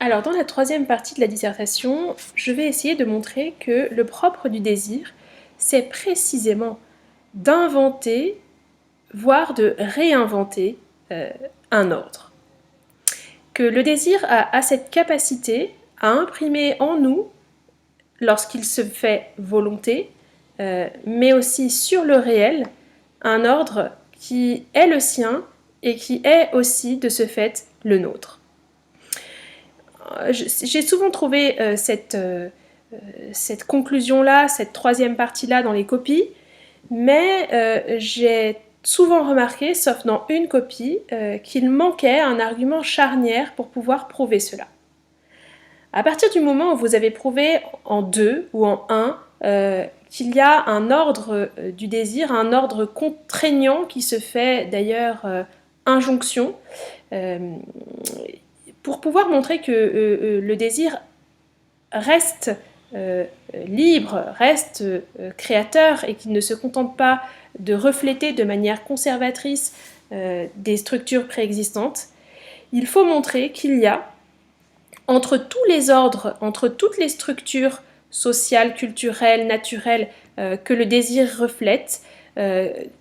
Alors, dans la troisième partie de la dissertation, je vais essayer de montrer que le propre du désir, c'est précisément d'inventer, voire de réinventer un ordre. Que le désir a cette capacité à imprimer en nous, lorsqu'il se fait volonté, mais aussi sur le réel, un ordre qui est le sien et qui est aussi, de ce fait, le nôtre. J'ai souvent trouvé cette conclusion-là, cette troisième partie-là dans les copies, mais j'ai souvent remarqué, sauf dans une copie, qu'il manquait un argument charnière pour pouvoir prouver cela. À partir du moment où vous avez prouvé en 2 ou en 1 qu'il y a un ordre du désir, un ordre contraignant qui se fait d'ailleurs injonction, pour pouvoir montrer que le désir reste libre, reste créateur et qu'il ne se contente pas de refléter de manière conservatrice des structures préexistantes, il faut montrer qu'il y a entre tous les ordres, entre toutes les structures sociales, culturelles, naturelles que le désir reflète,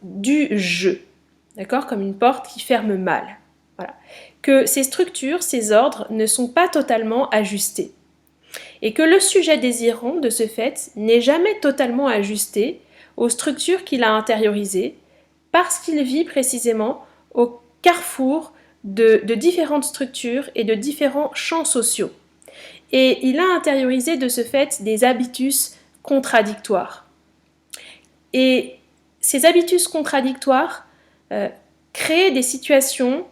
du jeu, d'accord, comme une porte qui ferme mal. Voilà. Que ces structures, ces ordres ne sont pas totalement ajustés. Et que le sujet désirant, de ce fait, n'est jamais totalement ajusté aux structures qu'il a intériorisées, parce qu'il vit précisément au carrefour de différentes structures et de différents champs sociaux. Et il a intériorisé de ce fait des habitus contradictoires. Et ces habitus contradictoires créent des situations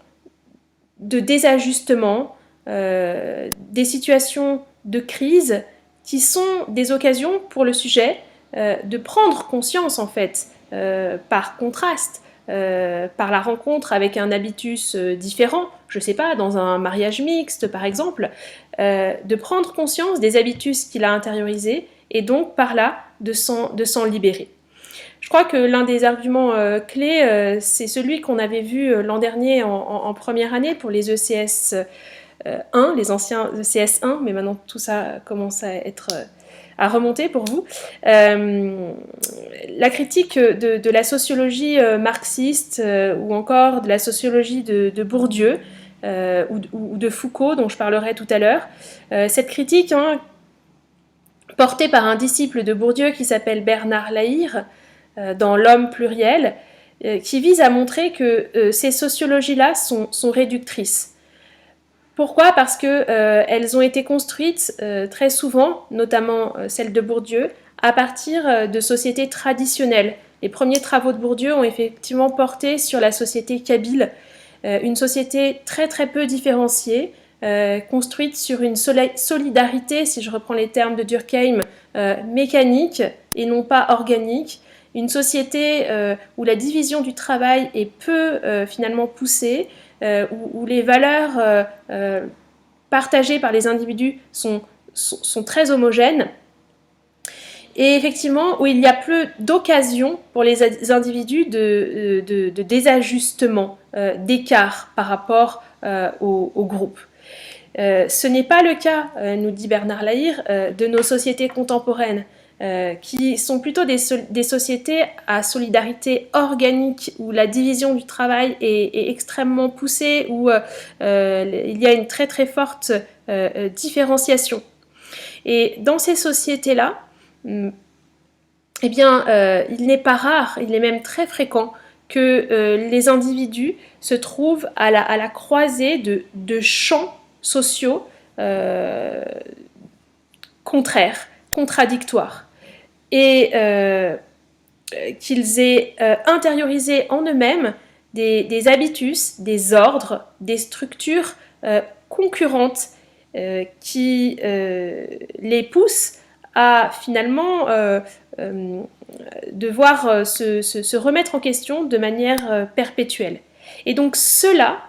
de désajustement, des situations de crise qui sont des occasions pour le sujet de prendre conscience en fait, par contraste, par la rencontre avec un habitus différent, je ne sais pas, dans un mariage mixte par exemple, de prendre conscience des habitus qu'il a intériorisés et donc par là de s'en libérer. Je crois que l'un des arguments clés, c'est celui qu'on avait vu l'an dernier en première année pour les ECS 1, les anciens ECS 1, mais maintenant tout ça commence à remonter pour vous. La critique de la sociologie marxiste ou encore de la sociologie de Bourdieu ou de Foucault, dont je parlerai tout à l'heure. Cette critique, portée par un disciple de Bourdieu qui s'appelle Bernard Lahire, dans L'homme pluriel, qui vise à montrer que ces sociologies-là sont réductrices. Pourquoi ? Parce qu'elles ont été construites très souvent, notamment celle de Bourdieu, à partir de sociétés traditionnelles. Les premiers travaux de Bourdieu ont effectivement porté sur la société kabyle, une société très très peu différenciée, construite sur une solidarité, si je reprends les termes de Durkheim, mécanique et non pas organique, une société où la division du travail est peu finalement poussée, où les valeurs partagées par les individus sont très homogènes, et effectivement où il y a peu d'occasions pour les individus de désajustement, d'écart par rapport au groupe. Ce n'est pas le cas, nous dit Bernard Lahire, de nos sociétés contemporaines, qui sont plutôt des sociétés à solidarité organique, où la division du travail est extrêmement poussée, où il y a une très très forte différenciation. Et dans ces sociétés-là, eh bien, il n'est pas rare, il est même très fréquent que les individus se trouvent à la croisée de champs sociaux contradictoires, et qu'ils aient intériorisé en eux-mêmes des habitus, des ordres, des structures concurrentes qui les poussent à finalement devoir se remettre en question de manière perpétuelle. Et donc cela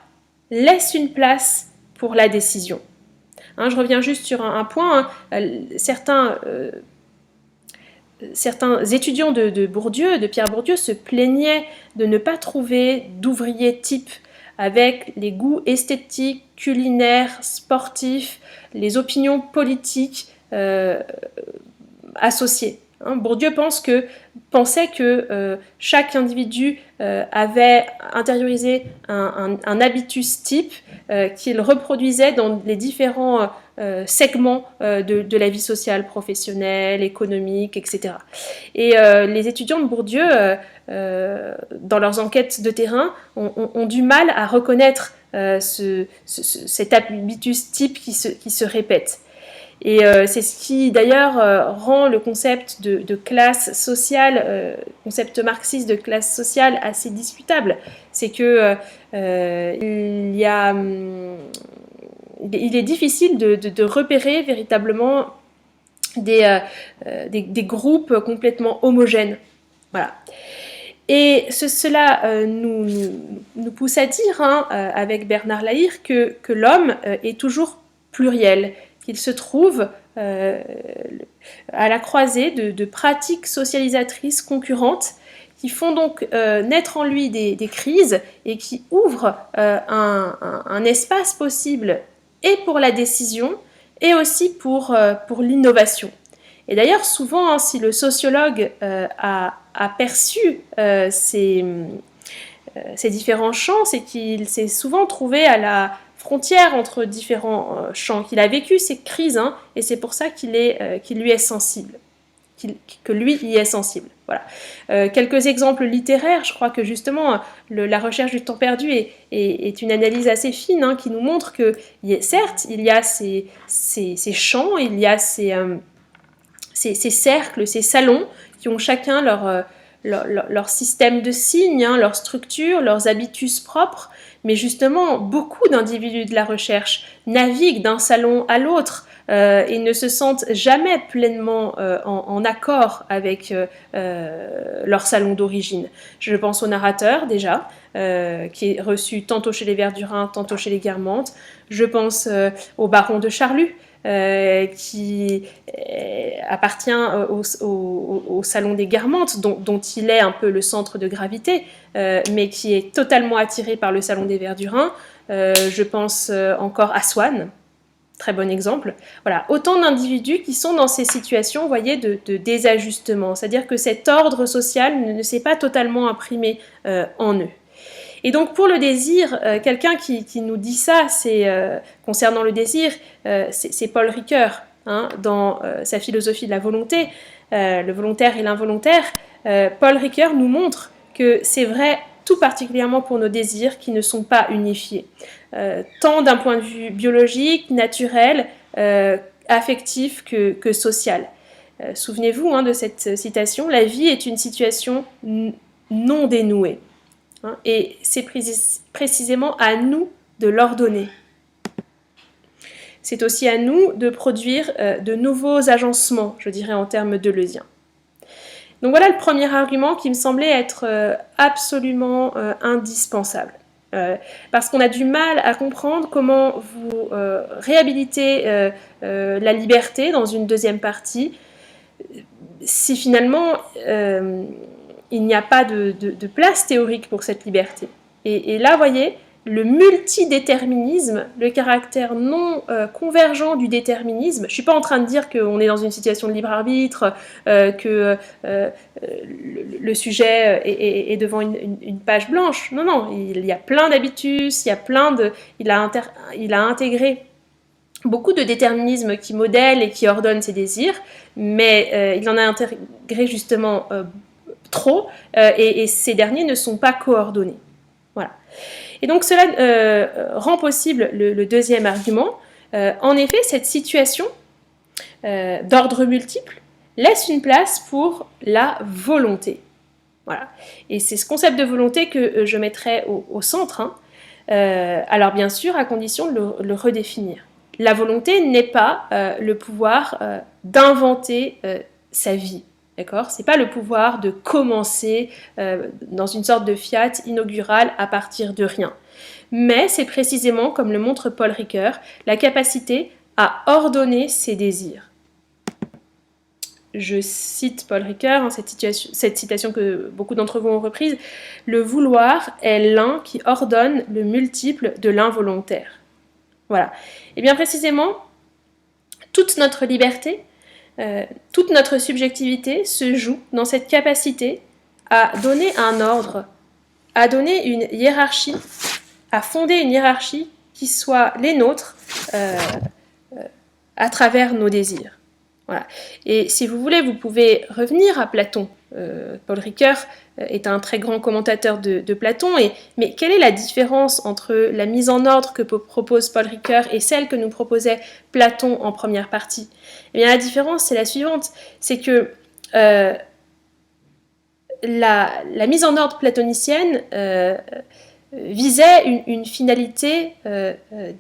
laisse une place pour la décision. Je reviens juste sur un point. Certains étudiants de Bourdieu, de Pierre Bourdieu, se plaignaient de ne pas trouver d'ouvriers type avec les goûts esthétiques, culinaires, sportifs, les opinions politiques associées. Bourdieu pensait que chaque individu avait intériorisé un habitus type qu'il reproduisait dans les différents segments de la vie sociale, professionnelle, économique, etc. Et les étudiants de Bourdieu, dans leurs enquêtes de terrain, ont du mal à reconnaître cet habitus type qui se répète. Et c'est ce qui d'ailleurs rend le concept de classe sociale, concept marxiste de classe sociale assez discutable. C'est que il est difficile de repérer véritablement des groupes complètement homogènes. Voilà. Et cela nous pousse à dire, avec Bernard Lahire, que l'homme est toujours pluriel, qu'il se trouve à la croisée de pratiques socialisatrices concurrentes qui font donc naître en lui des crises et qui ouvrent un espace possible et pour la décision et aussi pour l'innovation. Et d'ailleurs, souvent, si le sociologue a perçu ces différents champs, c'est qu'il s'est souvent trouvé à la frontière entre différents champs, qu'il a vécu ces crises, et c'est pour ça qu'il lui est sensible, que lui y est sensible. Voilà. Quelques exemples littéraires, je crois que justement la recherche du temps perdu est une analyse assez fine, qui nous montre que certes, il y a ces champs, il y a ces cercles, ces salons qui ont chacun leur système de signes, leur structure, leurs habitus propres, mais justement, beaucoup d'individus de la recherche naviguent d'un salon à l'autre et ne se sentent jamais pleinement en accord avec leur salon d'origine. Je pense au narrateur, déjà, qui est reçu tantôt chez les Verdurins, tantôt chez les Guermantes. Je pense au baron de Charlus, qui appartient au salon des Guermantes, dont il est un peu le centre de gravité, mais qui est totalement attiré par le salon des Verdurins. Je pense encore à Swann, très bon exemple. Voilà, autant d'individus qui sont dans ces situations, vous voyez, de désajustement, c'est-à-dire que cet ordre social ne s'est pas totalement imprimé en eux. Et donc pour le désir, quelqu'un qui nous dit ça, concernant le désir, c'est Paul Ricoeur, dans sa philosophie de la volonté, le volontaire et l'involontaire. Paul Ricoeur nous montre que c'est vrai tout particulièrement pour nos désirs qui ne sont pas unifiés, tant d'un point de vue biologique, naturel, affectif que social. Souvenez-vous de cette citation, la vie est une situation non dénouée. Et c'est précisément à nous de l'ordonner. C'est aussi à nous de produire de nouveaux agencements, je dirais en termes deleuziens. Donc voilà le premier argument qui me semblait être absolument indispensable. Parce qu'on a du mal à comprendre comment vous réhabilitez la liberté dans une deuxième partie, si finalement il n'y a pas de place théorique pour cette liberté. Et là, vous voyez, le multidéterminisme, le caractère non convergent du déterminisme, je ne suis pas en train de dire qu'on est dans une situation de libre arbitre, que le sujet est devant une page blanche. Non, non, il y a plein d'habitus, il a intégré beaucoup de déterminisme qui modèle et qui ordonne ses désirs, mais il en a intégré justement trop, et ces derniers ne sont pas coordonnés. Voilà. Et donc cela rend possible le deuxième argument. En effet, cette situation d'ordre multiple laisse une place pour la volonté. Voilà. Et c'est ce concept de volonté que je mettrai au centre. Alors bien sûr, à condition de le redéfinir. La volonté n'est pas le pouvoir d'inventer sa vie. D'accord ? C'est pas le pouvoir de commencer dans une sorte de fiat inaugurale à partir de rien. Mais c'est précisément, comme le montre Paul Ricoeur, la capacité à ordonner ses désirs. je cite Paul Ricoeur, hein, cette citation que beaucoup d'entre vous ont reprise, « Le vouloir est l'un qui ordonne le multiple de l'involontaire ». Voilà. Et bien précisément, toute notre liberté, toute notre subjectivité se joue dans cette capacité à donner un ordre, à donner une hiérarchie, à fonder une hiérarchie qui soit les nôtres à travers nos désirs. Voilà. Et si vous voulez, vous pouvez revenir à Platon. Paul Ricoeur est un très grand commentateur de Platon, mais quelle est la différence entre la mise en ordre que propose Paul Ricoeur et celle que nous proposait Platon en première partie? Eh bien, la différence, c'est la suivante, c'est que la mise en ordre platonicienne visait une finalité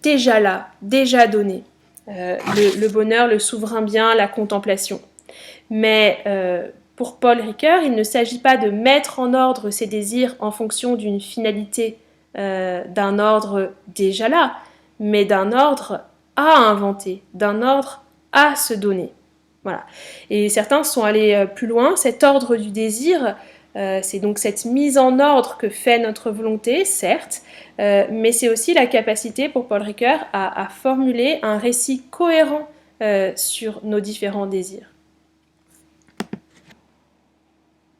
déjà là, déjà donnée. Le bonheur, le souverain bien, la contemplation. Mais pour Paul Ricoeur, il ne s'agit pas de mettre en ordre ses désirs en fonction d'une finalité d'un ordre déjà là, mais d'un ordre à inventer, d'un ordre à se donner. Voilà. Et certains sont allés plus loin. Cet ordre du désir, c'est donc cette mise en ordre que fait notre volonté, certes, mais c'est aussi la capacité pour Paul Ricoeur à formuler un récit cohérent sur nos différents désirs.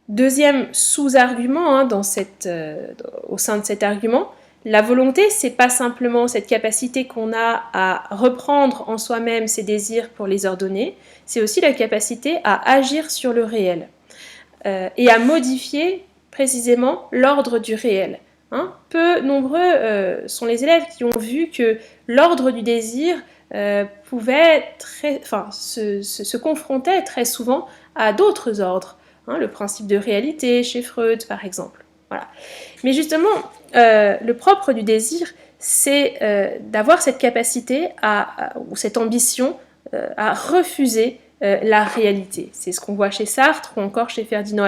Deuxième sous-argument hein, au sein de cet argument, la volonté, c'est pas simplement cette capacité qu'on a à reprendre en soi-même ses désirs pour les ordonner, c'est aussi la capacité à agir sur le réel et à modifier précisément l'ordre du réel. Hein. Peu nombreux sont les élèves qui ont vu que l'ordre du désir pouvait se confrontait très souvent à d'autres ordres. Hein, le principe de réalité chez Freud, par exemple. Voilà. Mais justement, le propre du désir, c'est d'avoir cette capacité ou cette ambition à refuser la réalité. C'est ce qu'on voit chez Sartre ou encore chez Ferdinand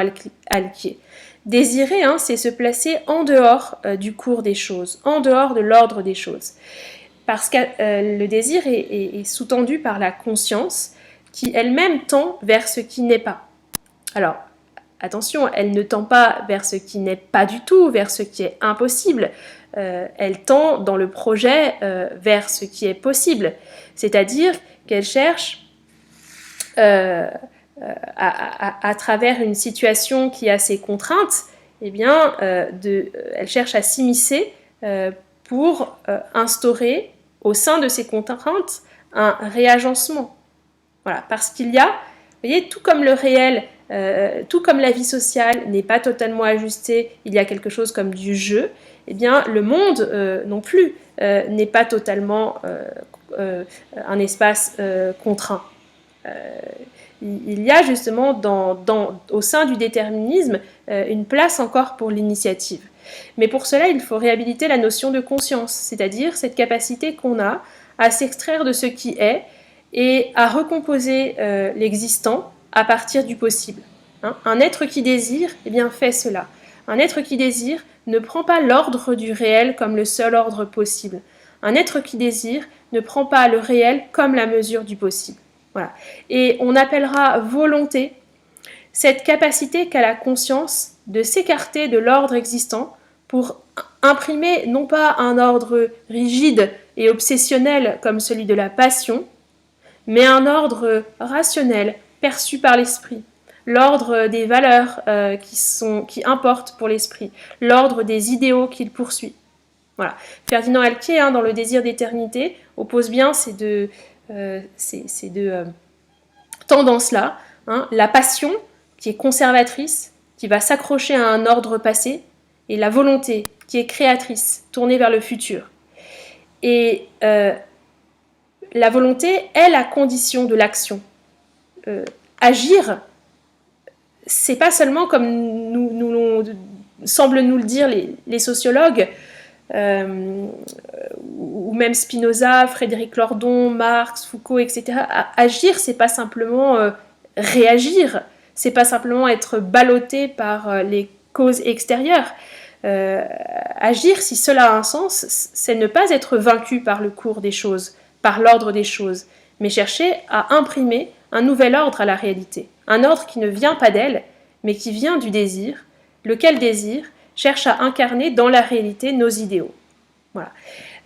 Alquier. Désirer, hein, c'est se placer en dehors du cours des choses, en dehors de l'ordre des choses. Parce que le désir est sous-tendu par la conscience qui elle-même tend vers ce qui n'est pas. Alors, attention, elle ne tend pas vers ce qui n'est pas du tout, vers ce qui est impossible. Elle tend dans le projet vers ce qui est possible. C'est-à-dire qu'elle cherche, à travers une situation qui a ses contraintes, eh bien, elle cherche à s'immiscer pour instaurer au sein de ces contraintes un réagencement. Voilà, parce qu'il y a, vous voyez, tout comme le réel, tout comme la vie sociale n'est pas totalement ajustée, il y a quelque chose comme du jeu, eh bien le monde non plus n'est pas totalement un espace contraint. Il y a justement au sein du déterminisme une place encore pour l'initiative. Mais pour cela, il faut réhabiliter la notion de conscience, c'est-à-dire cette capacité qu'on a à s'extraire de ce qui est et à recomposer l'existant à partir du possible. Hein, un être qui désire, eh bien, fait cela. Un être qui désire ne prend pas l'ordre du réel comme le seul ordre possible. Un être qui désire ne prend pas le réel comme la mesure du possible. Voilà. Et on appellera volonté cette capacité qu'a la conscience de s'écarter de l'ordre existant pour imprimer non pas un ordre rigide et obsessionnel comme celui de la passion, mais un ordre rationnel perçu par l'esprit, l'ordre des valeurs qui importent pour l'esprit, l'ordre des idéaux qu'il poursuit. Voilà. Ferdinand Alquier, hein, dans Le désir d'éternité, oppose bien ces deux tendances-là. Hein, la passion, qui est conservatrice, qui va s'accrocher à un ordre passé, et la volonté, qui est créatrice, tournée vers le futur. Et la volonté est la condition de l'action. Agir, c'est pas seulement comme semblent nous le dire les sociologues, ou même Spinoza, Frédéric Lordon, Marx, Foucault, etc. Agir, c'est pas simplement réagir, c'est pas simplement être ballotté par les causes extérieures. Agir, si cela a un sens, c'est ne pas être vaincu par le cours des choses, par l'ordre des choses, mais chercher à imprimer un nouvel ordre à la réalité, un ordre qui ne vient pas d'elle, mais qui vient du désir, lequel désir cherche à incarner dans la réalité nos idéaux. Voilà.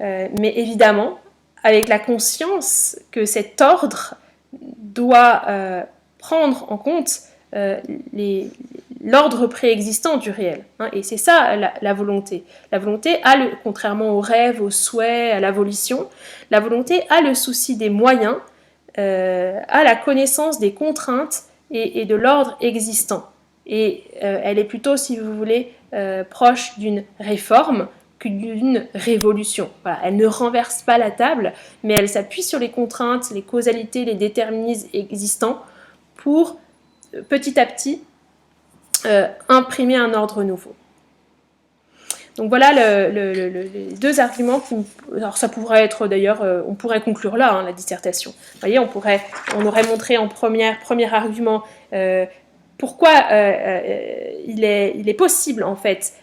Mais évidemment, avec la conscience que cet ordre doit prendre en compte l'ordre préexistant du réel. Hein, et c'est ça la volonté. La volonté contrairement au rêve, au souhait, à la volition, la volonté a le souci des moyens, a la connaissance des contraintes et de l'ordre existant. Et elle est plutôt, si vous voulez, proche d'une réforme que d'une révolution. Voilà, elle ne renverse pas la table, mais elle s'appuie sur les contraintes, les causalités, les déterminismes existants pour petit à petit imprimer un ordre nouveau. Donc voilà les deux arguments alors ça pourrait être d'ailleurs, on pourrait conclure là la dissertation. Vous voyez, on aurait montré en premier argument pourquoi il est possible en fait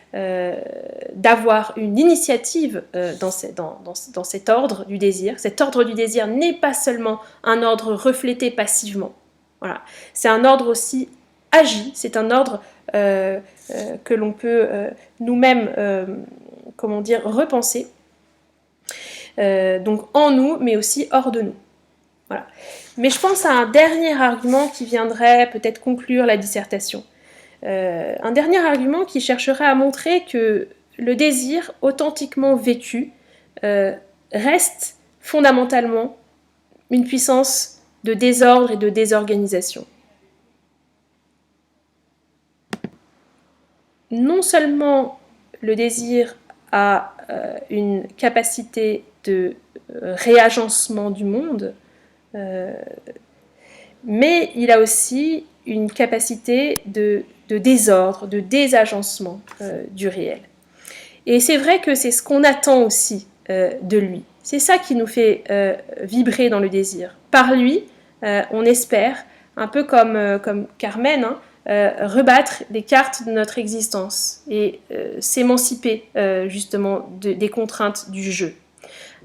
d'avoir une initiative dans cet ordre du désir. Cet ordre du désir n'est pas seulement un ordre reflété passivement. Voilà. C'est un ordre aussi agi, c'est un ordre que l'on peut nous-mêmes repenser, donc en nous, mais aussi hors de nous. Voilà. Mais je pense à un dernier argument qui viendrait peut-être conclure la dissertation. Un dernier argument qui chercherait à montrer que le désir authentiquement vécu reste fondamentalement une puissance de désordre et de désorganisation. Non seulement le désir a une capacité de réagencement du monde, mais il a aussi une capacité de désordre, de désagencement du réel. Et c'est vrai que c'est ce qu'on attend aussi de lui. C'est ça qui nous fait vibrer dans le désir. Par lui, on espère, un peu comme Carmen, rebattre les cartes de notre existence et s'émanciper justement des contraintes du jeu.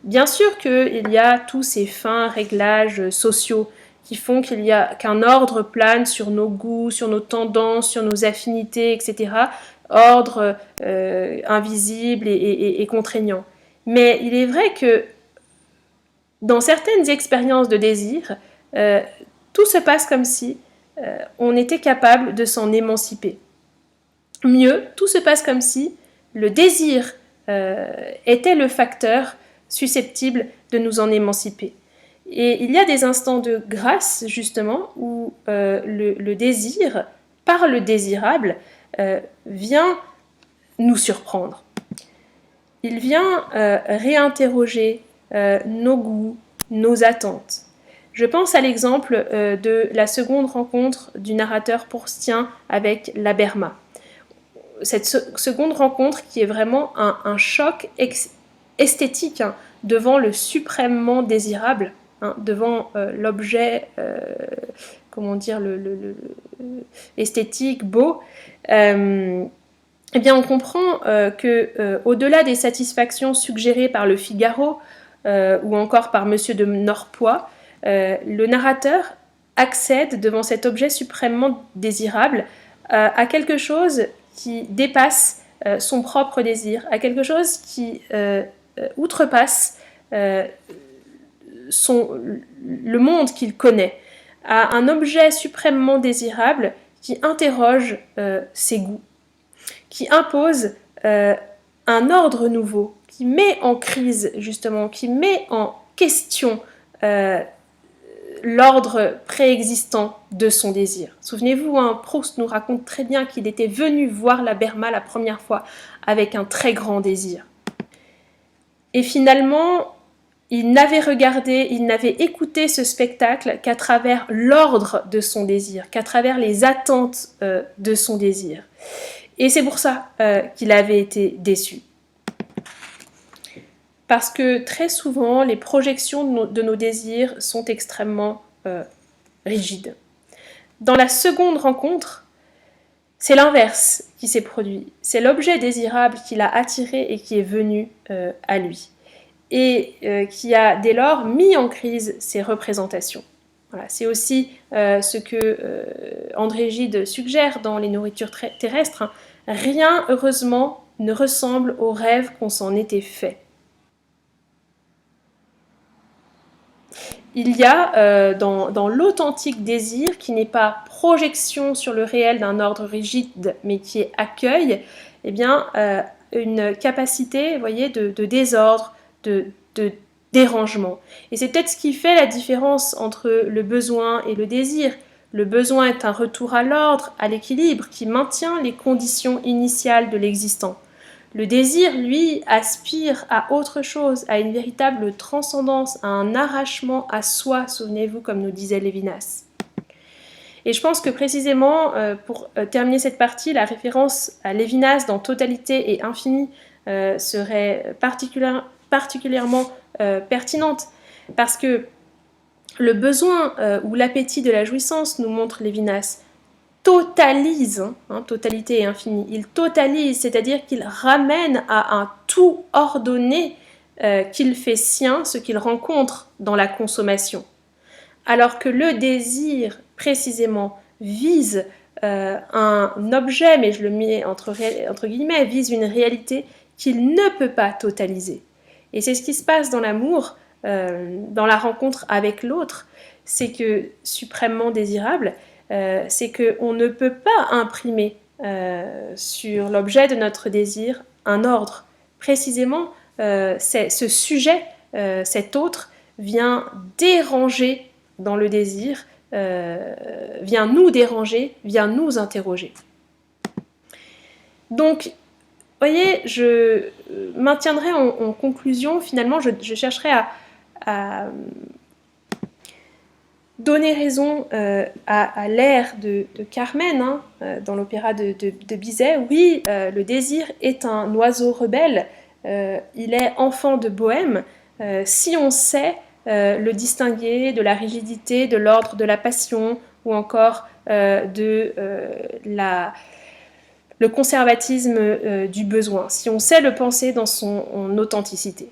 Bien sûr qu'il y a tous ces fins réglages sociaux qui font qu'un ordre plane sur nos goûts, sur nos tendances, sur nos affinités, etc. Ordre invisible et contraignant. Mais il est vrai que dans certaines expériences de désir, tout se passe comme si on était capable de s'en émanciper. Mieux, tout se passe comme si le désir était le facteur susceptible de nous en émanciper. Et il y a des instants de grâce, justement, où le désir, par le désirable, vient nous surprendre. Il vient réinterroger nos goûts, nos attentes. Je pense à l'exemple de la seconde rencontre du narrateur proustien avec la Berma. Cette seconde rencontre qui est vraiment un choc esthétique devant le suprêmement désirable, devant l'objet, esthétique, beau. Eh bien, on comprend qu'au-delà des satisfactions suggérées par le Figaro ou encore par Monsieur de Norpois, le narrateur accède devant cet objet suprêmement désirable à quelque chose qui dépasse son propre désir, à quelque chose qui outrepasse le monde qu'il connaît, à un objet suprêmement désirable qui interroge ses goûts, qui impose un ordre nouveau, qui met en crise justement, qui met en question l'ordre préexistant de son désir. Souvenez-vous, Proust nous raconte très bien qu'il était venu voir la Berma la première fois avec un très grand désir. Et finalement, il n'avait regardé, il n'avait écouté ce spectacle qu'à travers l'ordre de son désir, qu'à travers les attentes de son désir. Et c'est pour ça qu'il avait été déçu. Parce que très souvent, les projections de nos désirs sont extrêmement rigides. Dans la seconde rencontre, c'est l'inverse qui s'est produit. C'est l'objet désirable qui l'a attiré et qui est venu à lui. Et qui a dès lors mis en crise ses représentations. Voilà, c'est aussi ce que André Gide suggère dans Les nourritures terrestres, hein. Rien, heureusement, ne ressemble au rêve qu'on s'en était fait. Il y a dans l'authentique désir, qui n'est pas projection sur le réel d'un ordre rigide, mais qui est accueil, eh bien, une capacité, vous voyez, de désordre, de dérangement. Et c'est peut-être ce qui fait la différence entre le besoin et le désir. Le besoin est un retour à l'ordre, à l'équilibre, qui maintient les conditions initiales de l'existant. Le désir, lui, aspire à autre chose, à une véritable transcendance, à un arrachement à soi, souvenez-vous, comme nous disait Lévinas. Et je pense que précisément, pour terminer cette partie, la référence à Lévinas dans Totalité et Infini serait particulièrement pertinente, parce que le besoin ou l'appétit de la jouissance, nous montre Lévinas, totalise, hein, totalité et infini, il totalise, c'est-à-dire qu'il ramène à un tout ordonné qu'il fait sien, ce qu'il rencontre dans la consommation. Alors que le désir, précisément, vise un objet, mais je le mets entre guillemets, vise une réalité qu'il ne peut pas totaliser. Et c'est ce qui se passe dans l'amour, dans la rencontre avec l'autre, c'est que, suprêmement désirable, c'est qu'on ne peut pas imprimer sur l'objet de notre désir un ordre. Précisément, ce sujet, cet autre, vient déranger dans le désir, vient nous déranger, vient nous interroger. Donc, vous voyez, je maintiendrai en conclusion, finalement, je chercherai à donner raison à l'ère de Carmen, hein, dans l'opéra de Bizet. Oui, le désir est un oiseau rebelle, il est enfant de bohème, si on sait le distinguer de la rigidité, de l'ordre de la passion, ou encore le conservatisme du besoin, si on sait le penser dans son authenticité.